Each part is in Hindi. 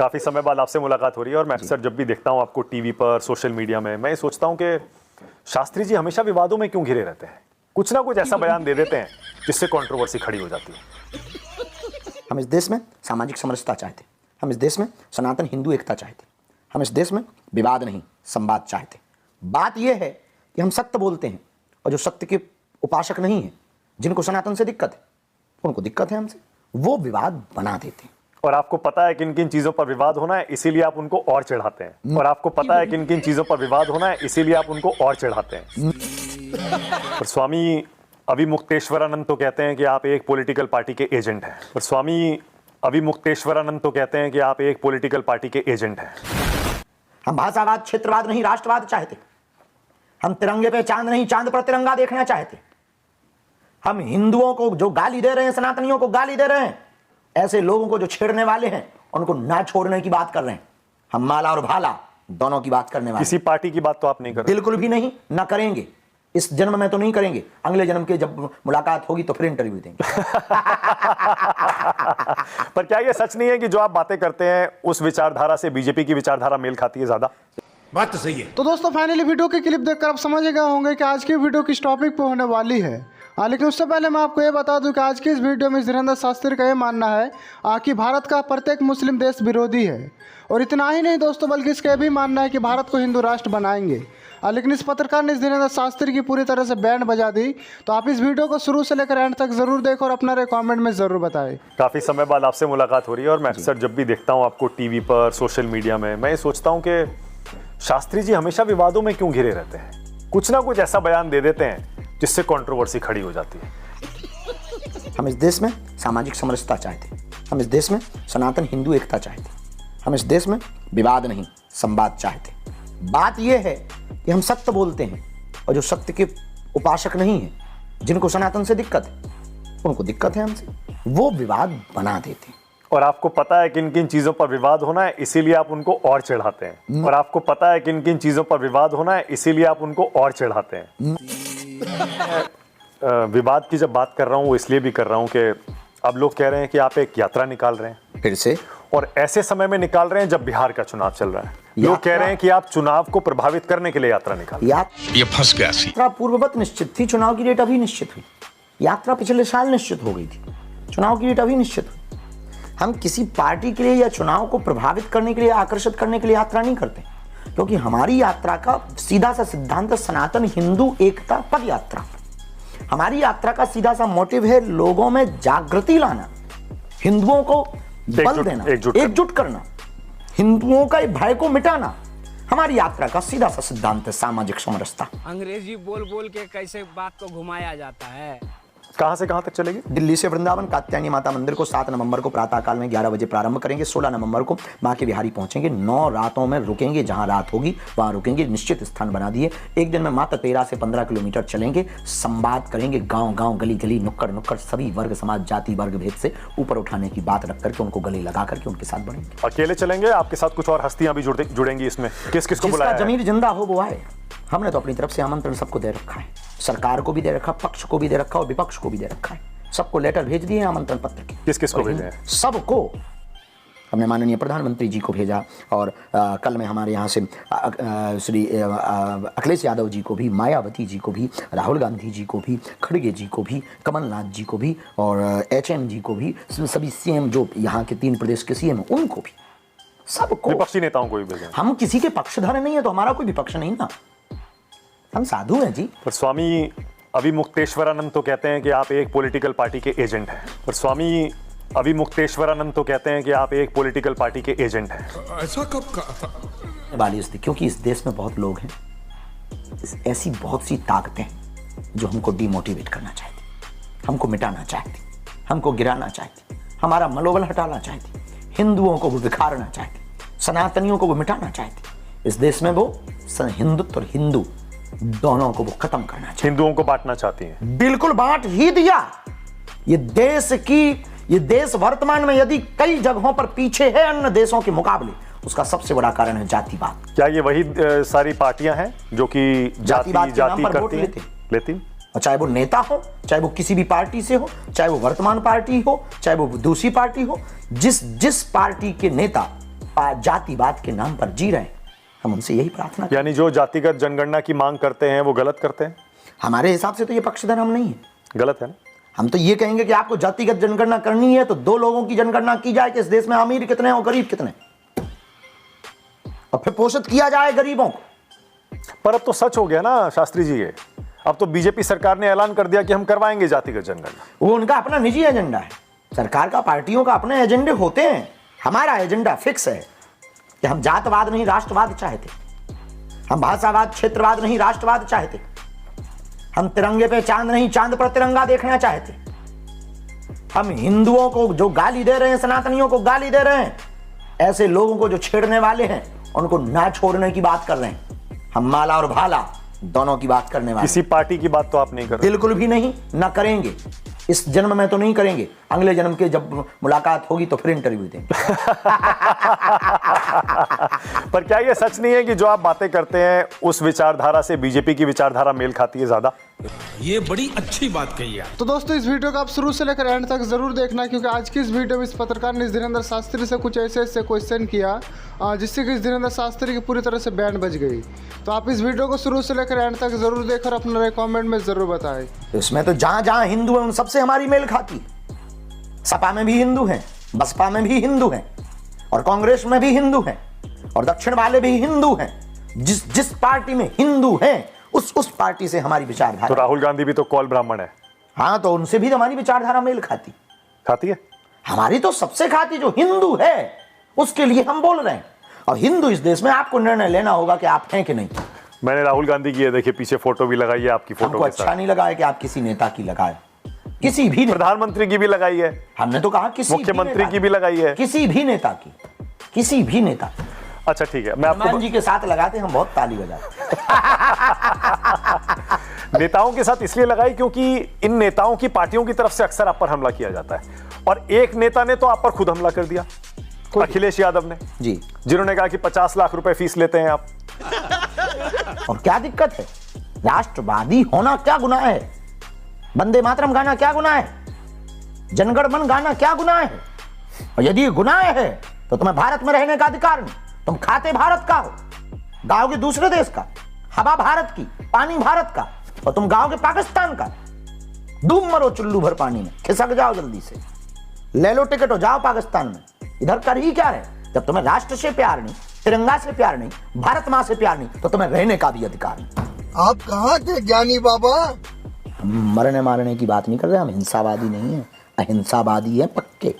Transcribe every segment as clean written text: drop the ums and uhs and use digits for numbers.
काफी समय बाद आपसे मुलाकात हो रही है और मैं अक्सर जब भी देखता हूं आपको टीवी पर, सोशल मीडिया में, मैं ये सोचता हूं कि शास्त्री जी हमेशा विवादों में क्यों घिरे रहते हैं। कुछ ना कुछ ऐसा बयान दे देते हैं जिससे कंट्रोवर्सी खड़ी हो जाती है। हम इस देश में सामाजिक समरसता चाहते, हम इस देश में सनातन हिंदू एकता चाहते, हम इस देश में विवाद नहीं संवाद चाहते। बात यह है कि हम सत्य बोलते हैं और जो सत्य के उपासक नहीं है, जिनको सनातन से दिक्कत है, उनको दिक्कत है हमसे, वो विवाद बना देते हैं। और आपको पता है किन किन चीजों पर विवाद होना है, इसीलिए आप उनको और चढ़ाते हैं। और आपको पता है किन किन चीजों पर विवाद होना है, इसीलिए आप उनको और चढ़ाते हैं। और स्वामी अभिमुक्तेश्वरानंद तो कहते हैं कि आप एक पॉलिटिकल पार्टी के एजेंट हैं। और स्वामी अभिमुक्तेश्वरानंद तो कहते हैं कि आप एक पॉलिटिकल पार्टी के एजेंट हैं। हम भाषावाद, क्षेत्रवाद नहीं राष्ट्रवाद चाहते। हम तिरंगे पे चांद नहीं, चांद पर तिरंगा देखना चाहते। हम हिंदुओं को जो गाली दे रहे हैं, सनातनियों को गाली दे रहे हैं, ऐसे लोगों को जो छेड़ने वाले हैं उनको ना छोड़ने की बात कर रहे हैं। हम माला और भाला दोनों की बात करने वाले। किसी पार्टी की बात तो आप नहीं कर रहे। बिल्कुल भी नहीं, ना करेंगे। इस जन्म में तो नहीं करेंगे, अगले जन्म के जब मुलाकात होगी तो फिर इंटरव्यू देंगे। पर क्या ये सच नहीं है कि जो आप बातें करते हैं उस विचारधारा से बीजेपी की विचारधारा मेल खाती है ज्यादा? बात तो सही है। तो दोस्तों फाइनली वीडियो के क्लिप देखकर आप समझ गए होंगे कि आज की वीडियो किस टॉपिक पे होने वाली है। लेकिन उससे पहले मैं आपको ये बता दूं कि आज की इस वीडियो में धीरेन्द्र शास्त्री का ये मानना है कि भारत का प्रत्येक मुस्लिम देश विरोधी है। और इतना ही नहीं दोस्तों, बल्कि इसका भी मानना है कि भारत को हिंदू राष्ट्र बनाएंगे। लेकिन इस पत्रकार ने इस धीरेन्द्र शास्त्री की पूरी तरह से बैंड बजा दी। तो आप इस वीडियो को शुरू से लेकर एंड तक जरूर देखो और अपना कमेंट में जरूर बताएं। काफी समय बाद आपसे मुलाकात हो रही है और मैं अक्सर जब भी देखता हूँ आपको टीवी पर, सोशल मीडिया में, मैं ये सोचता हूँ कि शास्त्री जी हमेशा विवादों में क्यों घिरे रहते हैं। कुछ ना कुछ ऐसा बयान दे देते हैं जिससे कंट्रोवर्सी खड़ी हो जाती है। हम इस देश में सामाजिक समरसता चाहते, हम इस देश में सनातन हिंदू एकता चाहते, हम इस देश में विवाद नहीं संवाद चाहते। बात यह है कि हम सत्य बोलते हैं और जो सत्य के उपासक नहीं है, जिनको सनातन से दिक्कत है, उनको दिक्कत है हमसे, वो विवाद बना देते हैं। और आपको पता है किन किन चीजों पर विवाद होना है, इसीलिए आप उनको और चढ़ाते हैं। और आपको पता है किन किन चीजों पर विवाद होना है, इसीलिए आप उनको और चढ़ाते हैं। विवाद की जब बात कर रहा हूँ वो इसलिए भी कर रहा हूँ कि अब लोग कह रहे हैं कि आप एक यात्रा निकाल रहे हैं फिर से, और ऐसे समय में निकाल रहे हैं जब बिहार का चुनाव चल रहा है। लोग कह रहे हैं कि आप चुनाव को प्रभावित करने के लिए यात्रा निकाल। ये फंस गया सी। यात्रा पूर्ववत निश्चित थी, चुनाव की डेट अभी निश्चित हुई। यात्रा पिछले साल निश्चित हो गई थी, चुनाव की डेट अभी निश्चित हुई। हम किसी पार्टी के लिए या चुनाव को प्रभावित करने के लिए, आकर्षित करने के लिए यात्रा नहीं करते, क्योंकि हमारी यात्रा का सीधा सा सिद्धांत सनातन हिंदू एकता पद यात्रा। हमारी यात्रा का सीधा सा मोटिव है लोगों में जागृति लाना, हिंदुओं को बल देना, एकजुट करना, हिंदुओं का भय को मिटाना। हमारी यात्रा का सीधा सा सिद्धांत है सामाजिक समरसता। अंग्रेजी बोल बोल के कैसे बात को घुमाया जाता है। कहां से कहां तक चलेगी? दिल्ली से वृंदावन कात्यायनी माता मंदिर को 7 नवंबर को प्रातःकाल में 11 बजे प्रारंभ करेंगे। 16 नवंबर को मां के बिहारी पहुंचेंगे। 9 रातों में रुकेंगे, जहां रात होगी वहां रुकेंगे। निश्चित स्थान बना दिए। एक दिन में मात्र 13 से 15 किलोमीटर चलेंगे। संवाद करेंगे, गांव गांव, गली गली, नुक्कड़ नुक्कड़, सभी वर्ग समाज, जाति वर्ग भेद से ऊपर उठाने की बात रख करके उनको गले लगा करके उनके साथ बढ़ेंगे। अकेले चलेंगे? आपके साथ कुछ और हस्तियां भी जुड़ेंगी इसमें? किस किस को बुलाया है? जमीर जिंदा हो वो आए। हमने तो अपनी तरफ से आमंत्रण सबको दे रखा है, सरकार को भी दे रखा, पक्ष को भी दे रखा और विपक्ष को भी दे रखा है। सबको लेटर भेज दिए आमंत्रण पत्र के। किस किस को भेजे हैं? सबको। हमने माननीय प्रधानमंत्री जी को भेजा और कल में हमारे यहाँ से श्री अखिलेश यादव जी को भी, मायावती जी को भी, राहुल गांधी जी को भी, खड़गे जी को भी, कमलनाथ जी को भी और HM जी को भी, सभी CM जो यहाँ के 3 प्रदेश के CM उनको भी, सबको। विपक्षी नेताओं को भी भेजा। हम किसी के पक्षधर नहीं है तो हमारा कोई विपक्ष नहीं ना, हम साधु हैं जी। पर स्वामी अभिमुक्तेश्वरानंद तो कहते हैं कि आप एक पॉलिटिकल पार्टी के एजेंट हैं। और स्वामी अभिमुक्तेश्वरानंद तो कहते हैं कि आप एक पॉलिटिकल पार्टी के एजेंट हैं। ऐसा कब कहा? वाली क्योंकि इस देश में बहुत लोग हैं, ऐसी बहुत सी ताकतें जो हमको डिमोटिवेट करना चाहती, हमको मिटाना चाहती, हमको गिराना चाहती, हमारा मनोबल हटाना चाहती, हिंदुओं को वो बिखारना चाहती, सनातनियों को वो मिटाना चाहती। इस देश में वो हिंदुत्व और हिंदू दोनों को वो खत्म करना चाहती, हिंदुओं को बांटना चाहती हैं। बिल्कुल बांट ही दिया। ये देश वर्तमान में यदि कई जगहों पर पीछे है अन्य देशों के मुकाबले, उसका सबसे बड़ा कारण है जातिवाद। क्या ये वही सारी पार्टियां हैं जो कि जाति करती हैं? लेती। और चाहे वो नेता हो, चाहे वो किसी भी पार्टी से हो, चाहे वो वर्तमान पार्टी हो, चाहे वो दूसरी पार्टी हो, जिस पार्टी के नेता जातिवाद के नाम पर जी रहे हैं। हम उनसे यही प्रार्थना करते यानी जो जातिगत जनगणना की मांग करते हैं वो गलत करते हैं। हैं। हमारे हिसाब से तो ये पक्षधर हम नहीं है। गलत है ना। हम तो ये कहेंगे कि आपको जातिगत जनगणना करनी है तो 2 लोगों की जनगणना की जाए कि इस देश में अमीर कितने हैं और गरीब कितने हैं, और फिर पोषित किया जाए गरीबों को। पर अब तो सच हो गया ना शास्त्री जी, ये अब तो बीजेपी सरकार ने ऐलान कर दिया कि हम करवाएंगे जातिगत जनगणना। वो उनका अपना निजी एजेंडा है। सरकार का, पार्टियों का अपने एजेंडे होते हैं। हमारा एजेंडा फिक्स है कि हम जातवाद नहीं राष्ट्रवाद चाहते, हम भाषावाद क्षेत्रवाद नहीं राष्ट्रवाद चाहते, हम तिरंगे पे चांद नहीं चांद पर तिरंगा देखना चाहते, हम हिंदुओं को जो गाली दे रहे हैं, सनातनियों को गाली दे रहे हैं, ऐसे लोगों को जो छेड़ने वाले हैं उनको ना छोड़ने की बात कर रहे हैं। हम माला और भाला दोनों की बात करने वाले। किसी पार्टी की बात तो आप नहीं कर रहे। बिल्कुल भी नहीं, ना करेंगे। इस जन्म में तो नहीं करेंगे, अगले जन्म के जब मुलाकात होगी तो फिर इंटरव्यू देंगे। पर क्या ये सच नहीं है कि जो आप बातें करते हैं उस विचारधारा से बीजेपी की विचारधारा मेल खाती है ज्यादा? ये बड़ी अच्छी बात कही है। तो दोस्तों इस वीडियो को आप शुरू से लेकर एंड तक जरूर देखना, क्योंकि आज की इस वीडियो में इस पत्रकार ने धीरेन्द्र शास्त्री से कुछ ऐसे क्वेश्चन किया जिससे कि धीरेन्द्र शास्त्री की पूरी तरह से बैंड बज गई। तो आप इस वीडियो को शुरू से लेकर एंड तक जरूर देखकर अपना कमेंट में जरूर बताएं। इसमें तो जहां जहां हिंदू है उन सबसे हमारी मेल खाती है। सपा में भी हिंदू हैं, बसपा में भी हिंदू हैं, और कांग्रेस में भी हिंदू हैं, और दक्षिण वाले भी हिंदू हैं। जिस पार्टी में हिंदू हैं उस पार्टी से हमारी तो विचारधारा। राहुल गांधी भी तो कौल ब्राह्मण है। हाँ, तो उनसे भी हमारी विचारधारा मेल खाती है। हमारी तो सबसे खाती। जो हिंदू है उसके लिए हम बोल रहे हैं, और हिंदू इस देश में आपको निर्णय लेना होगा कि आप हैं कि नहीं। मैंने राहुल गांधी की, देखिए पीछे फोटो भी लगाई है आपकी फोटो हमको के अच्छा साथ। नहीं लगा है कि आप किसी नेता की लगाए, किसी भी प्रधानमंत्री की भी लगाई है, हमने तो कहा किसी मुख्यमंत्री की भी लगाई है, किसी भी नेता की, किसी भी नेता की। अच्छा ठीक है, मैं आपको हनुमान जी के साथ लगाते हम बहुत ताली बजाते। नेताओं के साथ इसलिए लगाई क्योंकि इन नेताओं की पार्टियों की तरफ से अक्सर आप पर हमला किया जाता है, और एक नेता ने तो आप पर खुद हमला कर दिया, अखिलेश यादव ने जी, जिन्होंने कहा कि 50 लाख रुपए फीस लेते हैं आप। और क्या दिक्कत है? राष्ट्रवादी होना क्या गुनाह है? वंदे मातरम गाना क्या गुनाह है? जनगण मन गाना क्या गुनाह है? और यदि ये गुनाह है तो तुम्हें भारत में रहने का अधिकार नहीं। तुम खाते भारत का हो, गाओगे दूसरे देश का, हवा भारत की, पानी भारत का, और तुम गाओगे पाकिस्तान का। डूब मरो चुल्लू भर पानी में, खिसक जाओ जल्दी से, ले लो टिकट हो जाओ पाकिस्तान में। इधर कर ही क्या रहे? जब तुम्हें राष्ट्र से प्यार नहीं, तिरंगा से प्यार नहीं, भारत मां से प्यार नहीं, तो तुम्हें रहने का भी अधिकार नहीं। आप कहाँ थे ज्ञानी बाबा? हम मरने मारने की बात नहीं कर रहे, हम हिंसावादी नहीं है, अहिंसावादी है पक्के।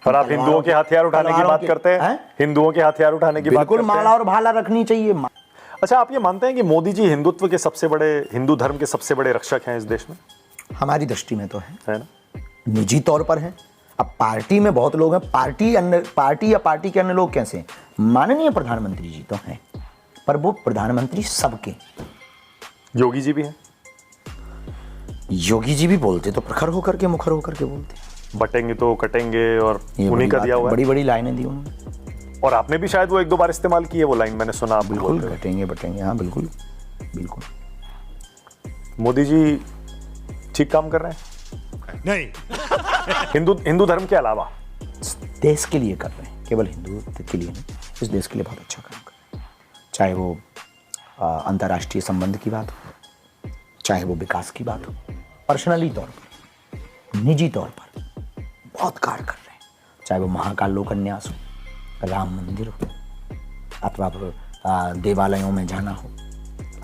और आप हिंदुओं के हथियार उठाने की बात करते हैं? हिंदुओं के हथियार उठाने की बात बिल्कुल, करते हैं? माला और भाला रखनी चाहिए। अच्छा, आप ये मानते हैं कि मोदी जी हिंदुत्व के सबसे बड़े, हिंदू धर्म के सबसे बड़े रक्षक हैं इस देश में? हमारी दृष्टि में तो है ना? निजी तौर पर है। अब पार्टी में बहुत लोग हैं, पार्टी या पार्टी के अन्य लोग कैसे हैं? माननीय प्रधानमंत्री जी तो हैं, पर वो प्रधानमंत्री सबके। योगी जी भी हैं। योगी जी भी बोलते तो प्रखर होकर के, मुखर होकर के बोलते, बटेंगे तो कटेंगे, और उन्हीं का दिया हुआ है। बड़ी बड़ी लाइनें दी उन्होंने, और आपने भी शायद वो 1-2 बार इस्तेमाल की है वो लाइन, मैंने सुना आप बिल्कुल घटेंगे बटेंगे। हाँ बिल्कुल बिल्कुल। मोदी जी ठीक काम कर रहे हैं नहीं। हिंदू धर्म के अलावा? देश के लिए कर रहे हैं, केवल हिंदू के लिए नहीं, इस देश के लिए बहुत अच्छा काम कर रहे हैं। चाहे वो अंतर्राष्ट्रीय संबंध की बात हो, चाहे वो विकास की बात हो, पर्सनली तौर पर, निजी तौर पर बहुत कार्य कर रहे हैं। चाहे वो महाकाल लोक अन्यास हो, राम मंदिर हो, अथवा देवालयों में जाना हो,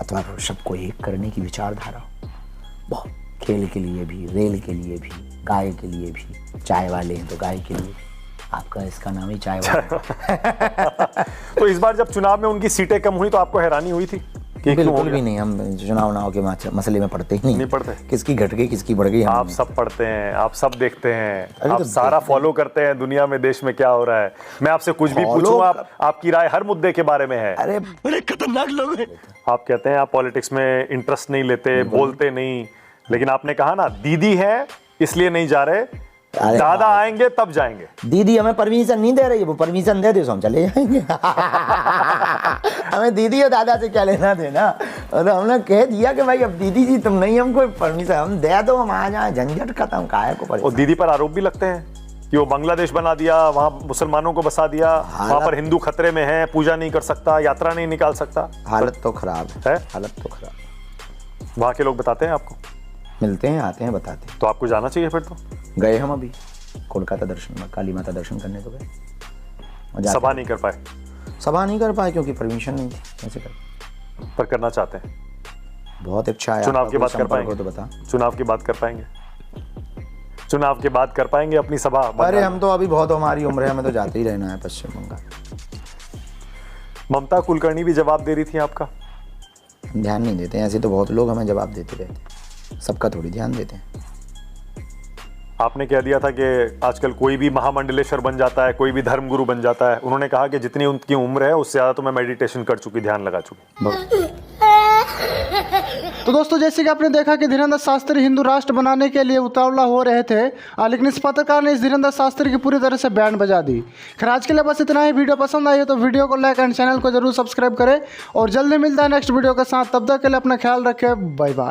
अथवा सबको एक करने की विचारधारा हो। बहुत खेल के लिए भी, रेल के लिए भी, गाय के लिए भी, चाय वाले हैं तो गाय के लिए भी। आपका इसका नाम ही चाय वाला। तो इस बार जब चुनाव में उनकी सीटें कम हुई तो आपको हैरानी हुई थी कि बिल्कुल भी नहीं, हम चुनाव के मसले में पढ़ते ही नहीं पढ़ते। किसकी घट गई किसकी बढ़ गई। आप सब पढ़ते हैं, आप सब देखते हैं, आप तो सारा फॉलो करते हैं दुनिया में, देश में क्या हो रहा है। मैं आपसे कुछ भी पूछूं, आपकी राय हर मुद्दे के बारे में है। अरे बड़े खतरनाक लोग हैं। आप कहते हैं आप पॉलिटिक्स में इंटरेस्ट नहीं लेते, बोलते नहीं, लेकिन आपने कहा ना दीदी है इसलिए नहीं जा रहे, दादा आएंगे तब जाएंगे। दीदी हमें परमिशन नहीं दे रही है, वो परमिशन दे दे तो हम चले जाएंगे। हमें दीदी और दादा से क्या लेना देना। और हमने कह दिया कि भाई अब दीदी जी तुम नहीं हमको परमिशन, हम दे दो, हम आ जाए, झंझट खत्म, काहे को और परेशान। दीदी पर आरोप भी लगते हैं कि वो बांग्लादेश बना दिया, वहां मुसलमानों को बसा दिया, वहां पर हिंदू खतरे में है, पूजा नहीं कर सकता, यात्रा नहीं निकाल सकता। हालत तो खराब है, है? हालत तो खराब। वहां के लोग बताते हैं आपको? मिलते हैं, आते हैं, बताते हैं। तो आपको जाना चाहिए फिर तो। गए हम अभी कोलकाता दर्शन में, काली माता दर्शन करने तो गए। और जाके- सभा नहीं कर पाए? सभा नहीं कर पाए क्योंकि परमिशन नहीं थी। कैसे कर? पर करना चाहते हैं। बहुत इच्छा है। चुनाव आपका की कोई बात कर संपर्क हो पाएंगे? तो बता। चुनाव की बात कर पाएंगे? चुनाव के बाद कर पाएंगे अपनी सभा? अरे हम तो अभी बहुत, हमारी उम्र है, हमें तो जाते ही रहना है पश्चिम बंगाल। ममता कुलकर्णी भी जवाब दे रही थी आपका? हम ध्यान नहीं देते हैं, ऐसे तो बहुत लोग हमें जवाब देते रहते हैं, सबका थोड़ी ध्यान देते हैं। आपने कह दिया था कि आजकल कोई भी महामंडलेश्वर बन जाता है, कोई भी धर्मगुरु बन जाता है। उन्होंने कहा कि जितनी उनकी उम्र है उससे ज़्यादा तो मैं मेडिटेशन कर चुकी, ध्यान लगा चुकी। तो दोस्तों, जैसे कि आपने देखा कि धीरेन्द्र शास्त्री हिंदू राष्ट्र बनाने के लिए उतावला हो रहे थे, लेकिन इस पत्रकार ने इस धीरेन्द्र शास्त्री की पूरी तरह से बैंड बजा दी। खैर, आज के लिए बस इतना ही। वीडियो पसंद आई हो तो वीडियो को लाइक एंड चैनल को जरूर सब्सक्राइब करें और जल्दी मिलता है नेक्स्ट वीडियो के साथ। तब तक के लिए अपना ख्याल रखें। Bye bye.